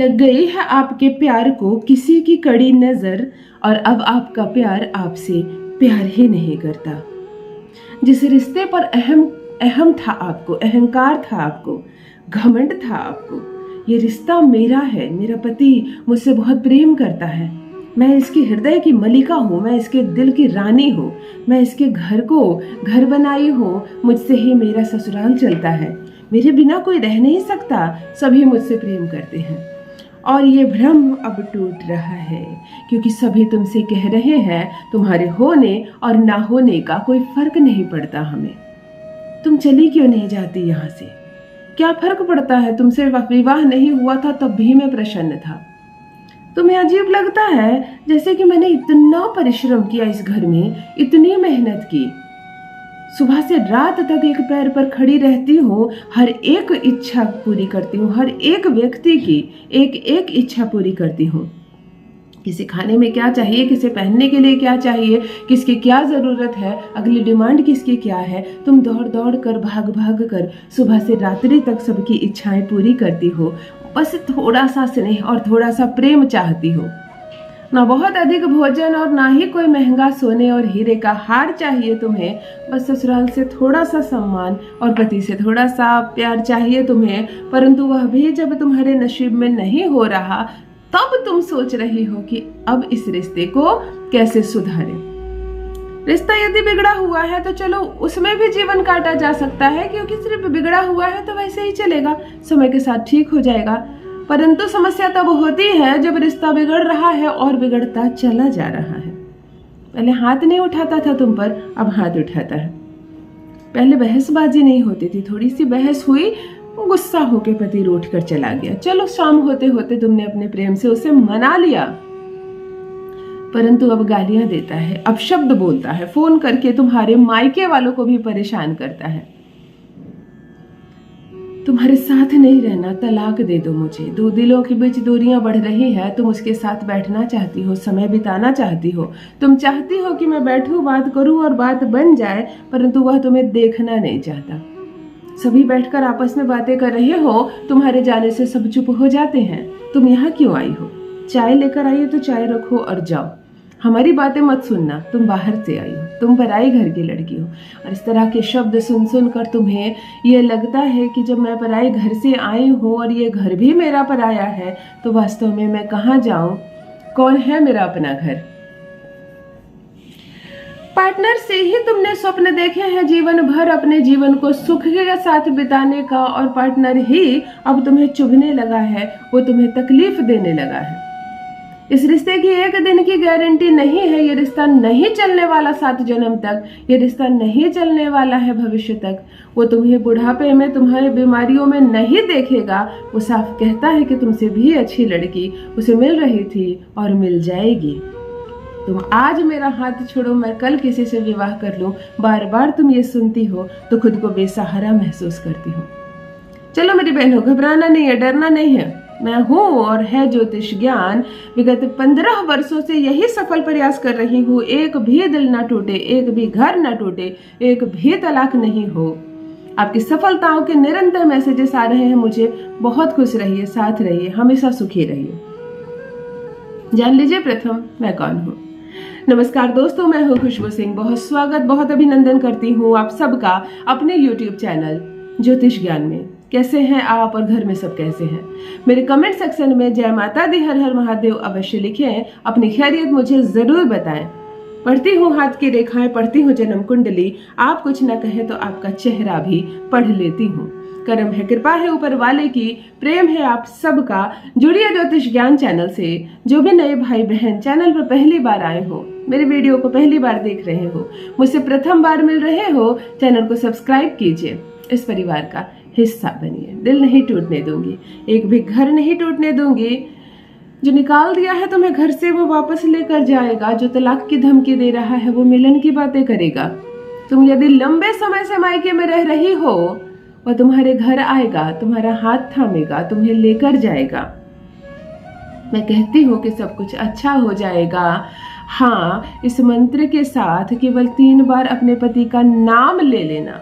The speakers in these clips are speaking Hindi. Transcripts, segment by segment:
लग गई है आपके प्यार को किसी की कड़ी नजर, और अब आपका प्यार आपसे प्यार ही नहीं करता। जिस रिश्ते पर अहम था आपको, अहंकार था आपको, घमंड था आपको, ये रिश्ता मेरा है, मेरा पति मुझसे बहुत प्रेम करता है, मैं इसके हृदय की मलिका हूँ, मैं इसके दिल की रानी हूँ, मैं इसके घर को घर बनाई हूँ, मुझसे ही मेरा ससुराल चलता है, मेरे बिना कोई रह नहीं सकता, सभी मुझसे प्रेम करते हैं। और ये भ्रम अब टूट रहा है, क्योंकि सभी तुमसे कह रहे हैं तुम्हारे होने और ना होने का कोई फर्क नहीं पड़ता हमें। तुम चली क्यों नहीं जाती यहाँ से? क्या फर्क पड़ता है? तुमसे विवाह नहीं हुआ था तब भी मैं प्रसन्न था। तुम्हें अजीब लगता है जैसे कि मैंने इतना परिश्रम किया इस घर में, इतनी मेहनत की, सुबह से रात तक एक पैर पर खड़ी रहती हूँ, हर एक इच्छा पूरी करती हूँ, हर एक व्यक्ति की एक एक इच्छा पूरी करती हूँ। किसे खाने में क्या चाहिए, किसे पहनने के लिए क्या चाहिए, किसकी क्या ज़रूरत है, अगली डिमांड किसकी क्या है, तुम दौड़ दौड़ कर भाग भाग कर सुबह से रात्रि तक सबकी इच्छाएं पूरी करती हो। बस थोड़ा सा स्नेह और थोड़ा सा प्रेम चाहती हो। ना बहुत अधिक भोजन और ना ही कोई महंगा सोने और हीरे का हार चाहिए तुम्हें, बस ससुराल से थोड़ा सा सम्मान और पति से थोड़ा सा प्यार चाहिए तुम्हें। परंतु वह भी जब तुम्हारे नसीब में नहीं हो रहा, तब तुम सोच रही हो कि अब इस रिश्ते को कैसे सुधारें। रिश्ता यदि बिगड़ा हुआ है तो चलो उसमें भी जीवन काटा जा सकता है, क्योंकि सिर्फ बिगड़ा हुआ है तो वैसे ही चलेगा, समय के साथ ठीक हो जाएगा। परंतु समस्या तब होती है जब रिश्ता बिगड़ रहा है और बिगड़ता चला जा रहा है। पहले हाथ नहीं उठाता था तुम पर, अब हाथ उठाता है। पहले बहसबाजी नहीं होती थी, थोड़ी सी बहस हुई, गुस्सा होके पति रूठ कर चला गया। चलो शाम होते होते तुमने अपने प्रेम से उसे मना लिया, परंतु अब गालियां देता है, अपशब्द बोलता है, फोन करके तुम्हारे मायके वालों को भी परेशान करता है। तुम्हारे साथ नहीं रहना, तलाक दे दो मुझे। दो दिलों के बीच दूरियां बढ़ रही है, तुम उसके साथ बैठना चाहती हो, समय बिताना चाहती हो, तुम चाहती हो कि मैं बैठूं, बात करूं और बात बन जाए, परंतु वह तुम्हें देखना नहीं चाहता। सभी बैठकर आपस में बातें कर रहे हो, तुम्हारे जाने से सब चुप हो जाते हैं। तुम यहाँ क्यों आई हो? चाय लेकर आई हो तो चाय रखो और जाओ, हमारी बातें मत सुनना, तुम बाहर से आई हो, तुम पराई घर की लड़की हो। और इस तरह के शब्द सुन सुन कर तुम्हें ये लगता है कि जब मैं पराई घर से आई हूँ और ये घर भी मेरा पराया है, तो वास्तव में मैं कहाँ जाऊं? कौन है मेरा अपना घर? पार्टनर से ही तुमने स्वप्न देखे हैं जीवन भर अपने जीवन को सुख के साथ बिताने का, और पार्टनर ही अब तुम्हें चुभने लगा है, वो तुम्हें तकलीफ देने लगा है। इस रिश्ते की एक दिन की गारंटी नहीं है, ये रिश्ता नहीं चलने वाला 7 जन्म तक, ये रिश्ता नहीं चलने वाला है भविष्य तक। वो तुम्हें बुढ़ापे में तुम्हारे बीमारियों में नहीं देखेगा। वो साफ कहता है कि तुमसे भी अच्छी लड़की उसे मिल रही थी और मिल जाएगी। तुम आज मेरा हाथ छोड़ो, मैं कल किसी से विवाह कर लूं, बार बार तुम ये सुनती हो तो खुद को बेसहारा महसूस करती हो। चलो मेरी बहनों, घबराना नहीं है, डरना नहीं है। मैं हूँ और है ज्योतिष ज्ञान। विगत 15 वर्षों से यही सफल प्रयास कर रही हूँ, एक भी दिल ना टूटे, एक भी घर ना टूटे, एक भी तलाक नहीं हो। आपकी सफलताओं के निरंतर मैसेजेस आ रहे हैं मुझे। बहुत खुश रहिए, साथ रहिए, हमेशा सुखी रहिए। जान लीजिए प्रथम मैं कौन हूँ। नमस्कार दोस्तों, मैं हूँ खुशबू सिंह। बहुत स्वागत, बहुत अभिनंदन करती हूँ आप सबका अपने YouTube चैनल ज्योतिष ज्ञान में। कैसे हैं आप और घर में सब कैसे हैं? मेरे कमेंट सेक्शन में जय माता दी, हर हर महादेव अवश्य लिखें, अपनी खैरियत मुझे जरूर बताएं। पढ़ती हूँ हाथ की रेखाएं, पढ़ती हूँ जन्म कुंडली, आप कुछ न कहे तो आपका चेहरा भी पढ़ लेती हूँ। कर्म है, कृपा है ऊपर वाले की, प्रेम है आप सबका। जुड़िए ज्योतिष ज्ञान चैनल से। जो भी नए भाई बहन चैनल पर पहली बार आए हो, मेरे वीडियो को पहली बार देख रहे हो, मुझसे प्रथम बार मिल रहे हो, चैनल को सब्सक्राइब कीजिए, इस परिवार का हिस्सा बनिए। दिल नहीं टूटने दूंगी, एक भी घर नहीं टूटने दूंगी। जो निकाल दिया है तुम्हें घर से वो वापस लेकर जाएगा। जो तलाक की धमकी दे रहा है वो मिलन की बातें करेगा। तुम यदि लंबे समय से मायके में रह रही हो, वह तुम्हारे घर आएगा, तुम्हारा हाथ थामेगा, तुम्हें लेकर जाएगा। मैं कहती हूँ कि सब कुछ अच्छा हो जाएगा। हाँ, इस मंत्र के साथ केवल 3 बार अपने पति का नाम ले लेना।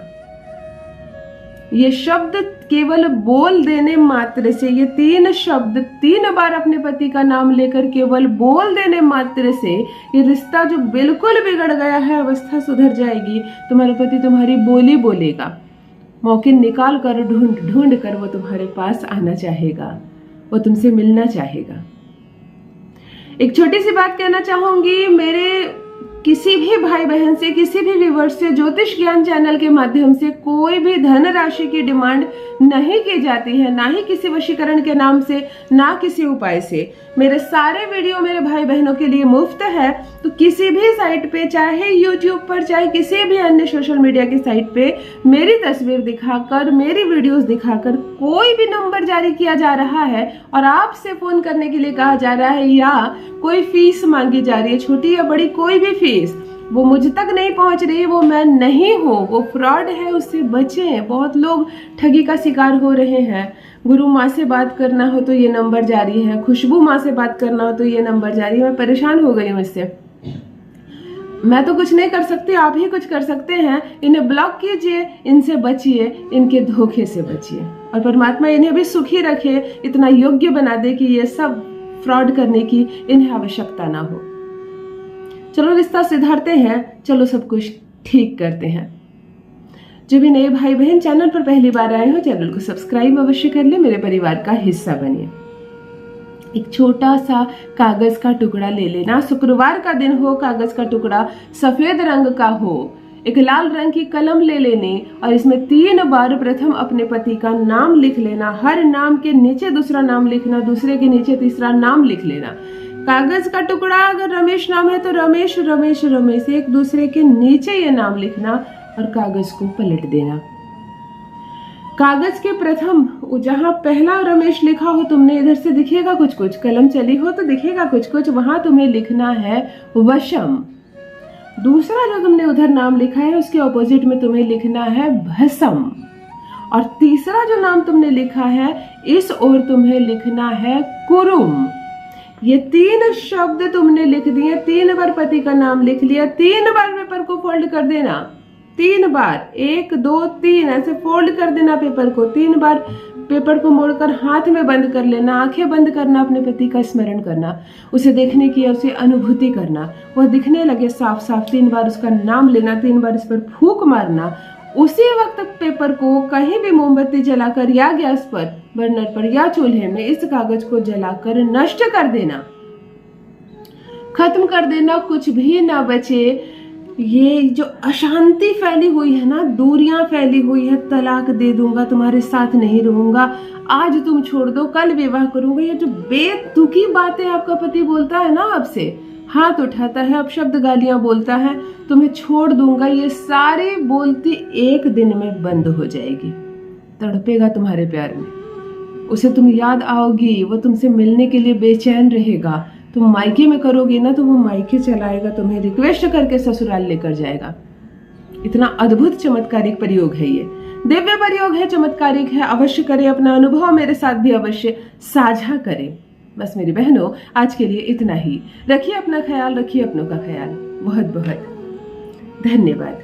ये शब्द केवल बोल देने मात्र से, ये 3 शब्द 3 बार अपने पति का नाम लेकर केवल बोल देने मात्र से ये रिश्ता जो बिल्कुल बिगड़ गया है, अवस्था सुधर जाएगी। तुम्हारा पति तुम्हारी बोली बोलेगा, मौके निकाल कर ढूंढ ढूंढ कर वो तुम्हारे पास आना चाहेगा, वो तुमसे मिलना चाहेगा। एक छोटी सी बात कहना चाहूंगी, मेरे किसी भी भाई बहन से, किसी भी व्यूअर्स से ज्योतिष ज्ञान चैनल के माध्यम से कोई भी धन राशि की डिमांड नहीं की जाती है, ना ही किसी वशीकरण के नाम से, ना किसी उपाय से। मेरे सारे वीडियो मेरे भाई बहनों के लिए मुफ्त है। तो किसी भी साइट पे, चाहे यूट्यूब पर, चाहे किसी भी अन्य सोशल मीडिया की साइट पे मेरी तस्वीर दिखाकर, मेरी वीडियोस दिखाकर कोई भी नंबर जारी किया जा रहा है और आपसे फोन करने के लिए कहा जा रहा है या कोई फीस मांगी जा रही है, छोटी या बड़ी कोई भी फीस, वो मुझ तक नहीं पहुंच रही, वो मैं नहीं हूँ, वो फ्रॉड है, उससे बचें। बहुत लोग ठगी का शिकार हो रहे हैं। गुरु माँ से बात करना हो तो ये नंबर जारी है, खुशबू माँ से बात करना हो तो ये नंबर जारी है। मैं परेशान हो गई हूँ इससे, मैं तो कुछ नहीं कर सकती, आप ही कुछ कर सकते हैं। इन्हें ब्लॉक कीजिए, इनसे बचिए, इनके धोखे से बचिए और परमात्मा इन्हें भी सुखी रखे, इतना योग्य बना दे कि ये सब फ्रॉड करने की इन्हें आवश्यकता ना हो। चलो रिश्ता सुधारते हैं, चलो सब कुछ ठीक करते हैं। जो भी नए भाई बहन चैनल पर पहली बार आए हो, चैनल को सब्सक्राइब अवश्य कर ले, मेरे परिवार का हिस्सा बनिए। एक छोटा सा कागज का टुकड़ा ले लेना, शुक्रवार का दिन हो, कागज का टुकड़ा सफेद रंग का हो, एक लाल रंग की कलम ले लेनी और इसमें 3 बार प्रथम अपने पति का नाम लिख लेना। हर नाम के नीचे दूसरा नाम लिखना, दूसरे के नीचे तीसरा नाम लिख लेना। कागज का टुकड़ा अगर रमेश नाम है तो रमेश रमेश रमेश, एक दूसरे के नीचे ये नाम लिखना और कागज को पलट देना। कागज के प्रथम जहां पहला रमेश लिखा हो, तुमने इधर से दिखेगा कुछ कुछ, कलम चली हो तो दिखेगा कुछ कुछ, वहां तुम्हें लिखना है वशम। दूसरा जो तुमने उधर नाम लिखा है उसके ऑपोजिट में तुम्हें लिखना है भस्म। और तीसरा जो नाम तुमने लिखा है इस ओर तुम्हें लिखना है कुरुम। ये 3 शब्द तुमने लिख दिए, 3 बार पति का नाम लिख लिया, 3 बार पेपर को फोल्ड कर देना, 3 बार, 1 2 3 ऐसे फोल्ड कर देना पेपर को। 3 बार पेपर को मोड़कर हाथ में बंद कर लेना, आंखें बंद करना, अपने पति का स्मरण करना, उसे देखने की, उसे अनुभूति करना, वह दिखने लगे साफ साफ। 3 बार उसका नाम लेना, 3 बार इस पर फूंक मारना। उसी वक्त पेपर को कहीं भी मोमबत्ती जलाकर या गैस पर, बर्नर पर या चूल्हे में इस कागज को जलाकर नष्ट कर देना, खत्म कर देना, कुछ भी ना बचे। ये जो अशांति फैली हुई है ना, दूरियां फैली हुई है, तलाक दे दूंगा, तुम्हारे साथ नहीं रहूंगा, आज तुम छोड़ दो, कल विवाह करूंगा, ये जो बेतुकी बातें आपका पति बोलता है ना, आपसे हाथ उठाता है, अपशब्द गालियां बोलता है, तुम्हें छोड़ दूंगा, ये सारी बोलती एक दिन में बंद हो जाएगी। तड़पेगा तुम्हारे प्यार में, उसे तुम याद आओगी, वो तुमसे मिलने के लिए बेचैन रहेगा। तुम मायके में करोगे ना तो वो मायके चलाएगा, तुम्हें रिक्वेस्ट करके ससुराल लेकर जाएगा। इतना अद्भुत चमत्कारिक प्रयोग है, ये दिव्य प्रयोग है, चमत्कारिक है। अवश्य करें, अपना अनुभव मेरे साथ भी अवश्य साझा करें। बस मेरी बहनों, आज के लिए इतना ही। रखिए अपना ख्याल, रखिए अपनों का ख्याल। बहुत बहुत धन्यवाद।